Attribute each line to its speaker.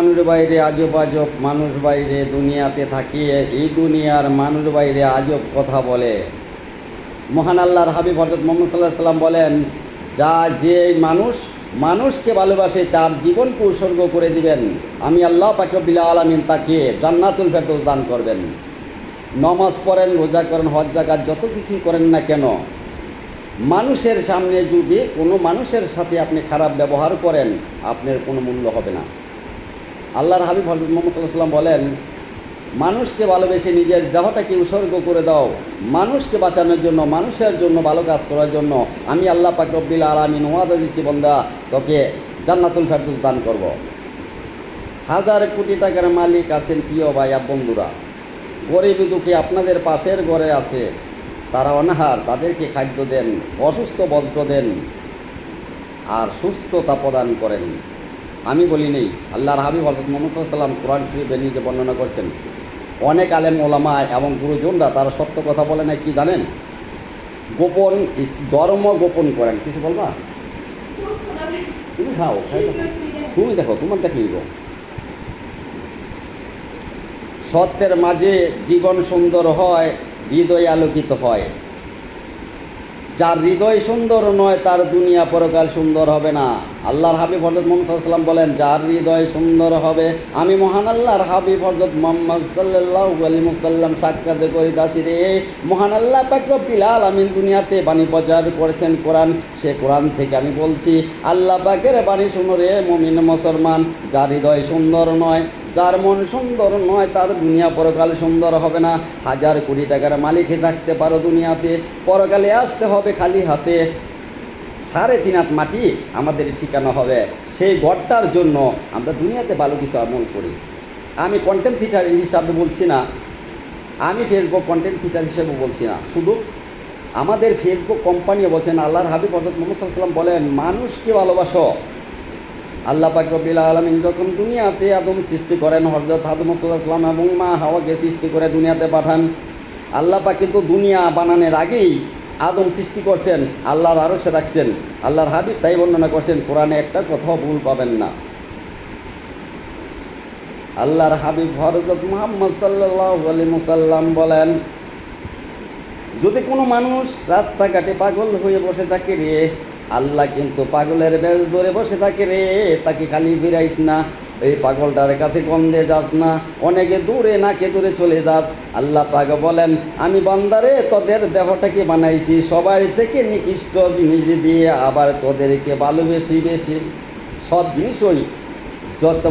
Speaker 1: মানুষ বাইরে আজব আজব মানুষ বাইরে দুনিয়াতে থাকিয়ে এই দুনিয়ার মানুষ বাইরে আজব কথা বলে। মহান আল্লাহর হাবিব হযরত মুহাম্মদ সাল্লাল্লাহু আলাইহি ওয়াসাল্লাম বলেন, যে মানুষকে ভালোবাসে তার জীবনকে উৎসর্গ করে দিবেন, আমি আল্লাহ পাক রব্বুল আলামিন তাকে জান্নাতুল ফেরদৌস দান করবেন। নমাজ পড়েন, রোজা করেন, হজ যাকাত যত কিছুই করেন না কেন, মানুষের সামনে যদি কোনো মানুষের সাথে আপনি খারাপ ব্যবহার করেন, আপনার কোনো মূল্য হবে না। আল্লাহর হাবিব হযরত মুহাম্মদ সাল্লাল্লাহু আলাইহি ওয়াসাল্লাম বলেন, মানুষকে ভালোবেসে নিজের দেহটাকে উৎসর্গ করে দাও মানুষকে বাঁচানোর জন্য, মানুষের জন্য ভালো কাজ করার জন্য। আমি আল্লাহ পাক রব্বুল আলামিন ওয়াদা দিছি, বান্দা তোকে জান্নাতুল ফেরদৌস দান করব। হাজার কোটি টাকার মালিক আছেন প্রিয় ভাই বন্ধুরা, গরিব দুঃখী আপনাদের পাশের ঘরে আছে, তারা অনাহার, তাদেরকে খাদ্য দেন, অসুস্থ বস্ত্র দেন আর সুস্থতা প্রদান করেন। আমি বলি নেই, আল্লাহর হাবিব হযরত মুহাম্মদ সাল্লাল্লাহু আলাইহি ওয়াসাল্লাম কোরআন শরীফে নিজে বর্ণনা করছেন। অনেক আলেম ওলামা এবং গুরুজনরা তারা সত্য কথা বলে না, কি জানেন? গোপন ধর্ম গোপন করেন। কিছু বলবা? তুমি খাও, তুমি দেখো, তোমার দেখলেই গো। সত্যের মাঝে জীবন সুন্দর হয়, হৃদয় আলোকিত হয়। যার হৃদয় সুন্দর নয় তার দুনিয়া পরকাল সুন্দর হবে না। আল্লাহর হাবিব হযরত মুহাম্মদ সাল্লাল্লাহু আলাইহি ওয়াসাল্লাম বলেন, যার হৃদয় সুন্দর হবে, আমি মহান আল্লাহর হাবিব হযরত মুহাম্মদ সাল্লাল্লাহু আলাইহি ওয়াসাল্লাম সাক্ষাৎ করিতাছি রে, মহান আল্লাহ পাক রব্বুল আলামিন দুনিয়াতে বাণী প্রচার করেছেন কোরআন, সে কোরআন থেকে আমি বলছি, আল্লাহ পাকের বাণী শুনো রে মুমিন মুসলমান। যার হৃদয় সুন্দর নয়, যার মন সুন্দর নয়, তার দুনিয়া পরকাল সুন্দর হবে না। হাজার কোটি টাকার মালিক থাকতে পারো দুনিয়াতে, পরকালে আসতে হবে খালি হাতে। 3.5 হাত মাটি আমাদের ঠিকানা হবে। সেই ঘরটার জন্য আমরা দুনিয়াতে ভালো কিছু আমল করি। আমি কন্টেন্ট থিয়েটার হিসাবে বলছি না, আমি ফেসবুক কন্টেন্ট থিয়েটার হিসেবে বলছি না, শুধু আমাদের ফেসবুক কোম্পানিও বলছেন, আল্লাহর হাবিব হযরত মুহাম্মদ সাল্লাল্লাহু আলাইহি ওয়াসাল্লাম বলেন, মানুষকে ভালোবাসো। আল্লাহ পাক রব্বুল আলামিন যখন দুনিয়াতে আদম সৃষ্টি করেন, হযরত আদম সাল্লাল্লাহু আলাইহি ওয়াসাল্লাম এবং মা হাওয়াকে সৃষ্টি করে দুনিয়াতে পাঠান। আল্লাহ পাক কিন্তু দুনিয়া বানানোর আগেই আদম সৃষ্টি করছেন, আল্লাহর আরশে রাখছেন। আল্লাহর হাবিব তাই বর্ণনা করছেন, কোরআনে একটা কথাও ভুল পাবেন না। আল্লাহর হাবিব হযরত মুহাম্মদ সাল্লাল্লাহু আলাইহি ওয়াসাল্লাম বলেন, যদি কোনো মানুষ রাস্তাঘাটে পাগল হয়ে বসে থাকে রে, আল্লাহ কিন্তু পাগলের বেশ ধরে বসে থাকে রে, তাকে খালি ফিরাইস না, এই পাগলটার কাছে গন্ধে যাস না, অনেকে দূরে নাকে দূরে চলে যাস। আল্লাহ পাক বলেন, আমি বান্দারে তোদের দেহটাকে বানাইছি সবার থেকে নিকৃষ্ট জিনিস দিয়ে, আবার তোদেরকে ভালোবেসি বেশি। সব জিনিসই যত